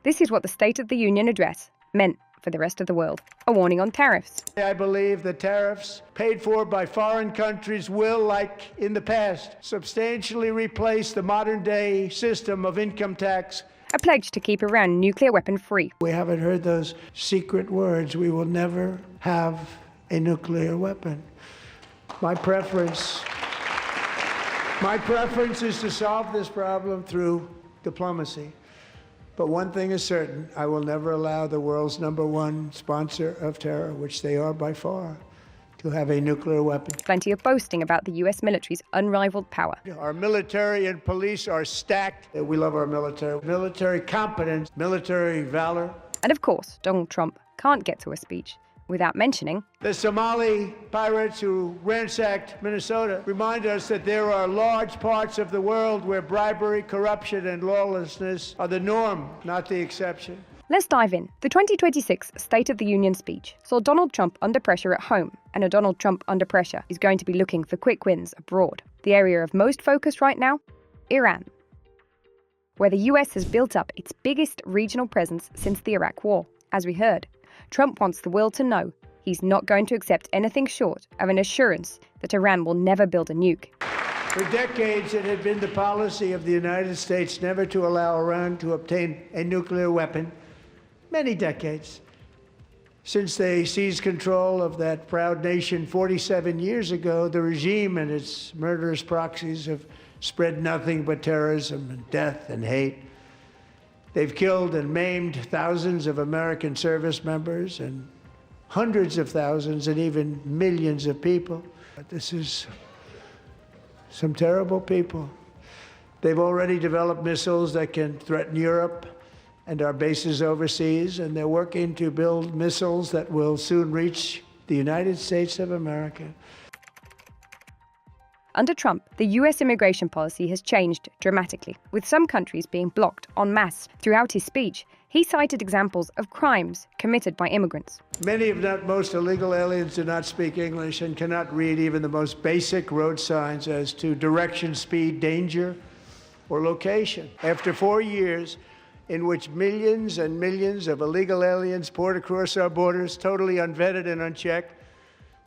This is what the State of the Union address meant for the rest of the world. A warning on tariffs. I believe the tariffs paid for by foreign countries will, like in the past, substantially replace the modern-day system of income tax. A pledge to keep Iran nuclear weapon free. We haven't heard those secret words. We will never have a nuclear weapon. My preference is to solve this problem through diplomacy. But one thing is certain, I will never allow the world's #1 sponsor of terror, which they are by far, to have a nuclear weapon. Plenty of boasting about the US military's unrivaled power. Our military and police are stacked. We love our military competence, military valor. And of course, Donald Trump can't get to a speech without mentioning the Somali pirates who ransacked Minnesota remind us that there are large parts of the world where bribery, corruption, and lawlessness are the norm, not the exception. Let's dive in. The 2026 State of the Union speech saw Donald Trump under pressure at home, and a Donald Trump under pressure is going to be looking for quick wins abroad. The area of most focus right now? Iran, where the US has built up its biggest regional presence since the Iraq War. As we heard, Trump wants the world to know he's not going to accept anything short of an assurance that Iran will never build a nuke. For decades, it had been the policy of the United States never to allow Iran to obtain a nuclear weapon. Many decades. Since they seized control of that proud nation 47 years ago, the regime and its murderous proxies have spread nothing but terrorism and death and hate. They've killed and maimed thousands of American service members and hundreds of thousands and even millions of people. This is some terrible people. They've already developed missiles that can threaten Europe and our bases overseas, and they're working to build missiles that will soon reach the United States of America. Under Trump, the US immigration policy has changed dramatically, with some countries being blocked en masse. Throughout his speech, he cited examples of crimes committed by immigrants. Many, if not most, illegal aliens do not speak English and cannot read even the most basic road signs as to direction, speed, danger, or location. After 4 years in which millions and millions of illegal aliens poured across our borders, totally unvetted and unchecked,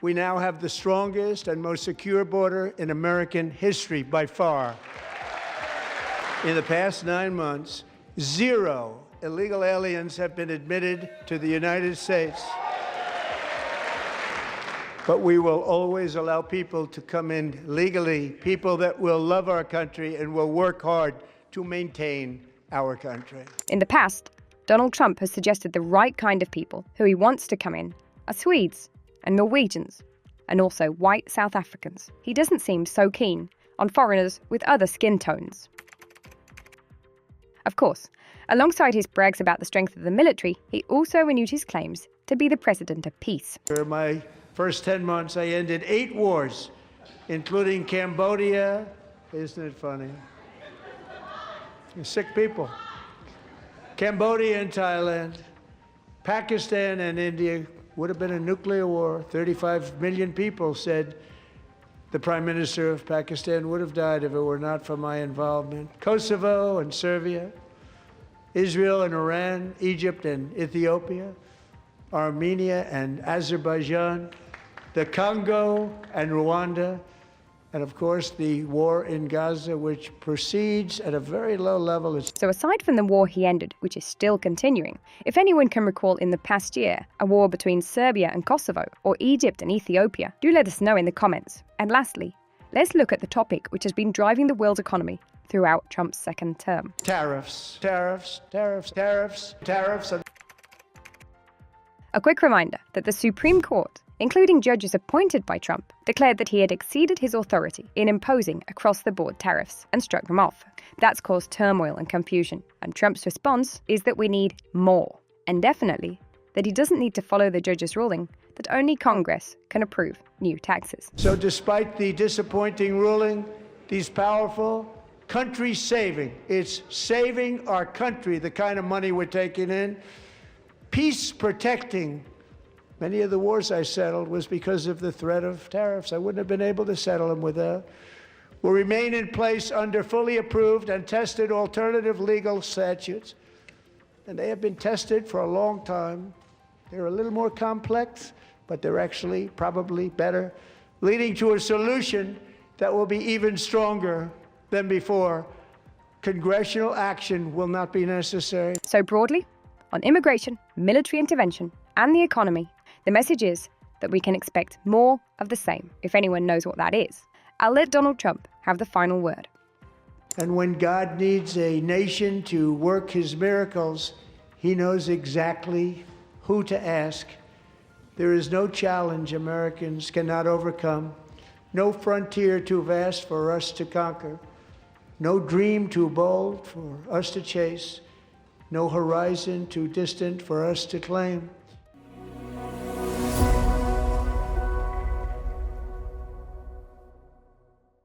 we now have the strongest and most secure border in American history by far. In the past 9 months, 0 illegal aliens have been admitted to the United States. But we will always allow people to come in legally, people that will love our country and will work hard to maintain our country. In the past, Donald Trump has suggested the right kind of people who he wants to come in are Swedes and Norwegians, and also white South Africans. He doesn't seem so keen on foreigners with other skin tones. Of course, alongside his brags about the strength of the military, he also renewed his claims to be the president of peace. In my first 10 months, I ended 8 wars, including Cambodia. Isn't it funny? Sick people. Cambodia and Thailand, Pakistan and India. Would have been a nuclear war. 35 million people, said the Prime Minister of Pakistan, would have died if it were not for my involvement. Kosovo and Serbia, Israel and Iran, Egypt and Ethiopia, Armenia and Azerbaijan, the Congo and Rwanda, and of course the war in Gaza, which proceeds at a very low level. So aside from the war he ended, which is still continuing, if anyone can recall in the past year a war between Serbia and Kosovo, or Egypt and Ethiopia, do let us know in the comments. And lastly, let's look at the topic which has been driving the world's economy throughout Trump's second term. Tariffs, tariffs, tariffs, tariffs, tariffs. A quick reminder that the Supreme Court, including judges appointed by Trump, declared that he had exceeded his authority in imposing across-the-board tariffs and struck them off. That's caused turmoil and confusion, and Trump's response is that we need more, and definitely that he doesn't need to follow the judge's ruling that only Congress can approve new taxes. So despite the disappointing ruling, these powerful country-saving, it's saving our country, the kind of money we're taking in, peace-protecting. Many of the wars I settled was because of the threat of tariffs. I wouldn't have been able to settle them without. Will remain in place under fully approved and tested alternative legal statutes. and they have been tested for a long time. They're a little more complex, but they're actually probably better, leading to a solution that will be even stronger than before. Congressional action will not be necessary. So broadly, on immigration, military intervention, and the economy, the message is that we can expect more of the same, if anyone knows what that is. I'll let Donald Trump have the final word. And when God needs a nation to work his miracles, he knows exactly who to ask. There is no challenge Americans cannot overcome, no frontier too vast for us to conquer, no dream too bold for us to chase, no horizon too distant for us to claim.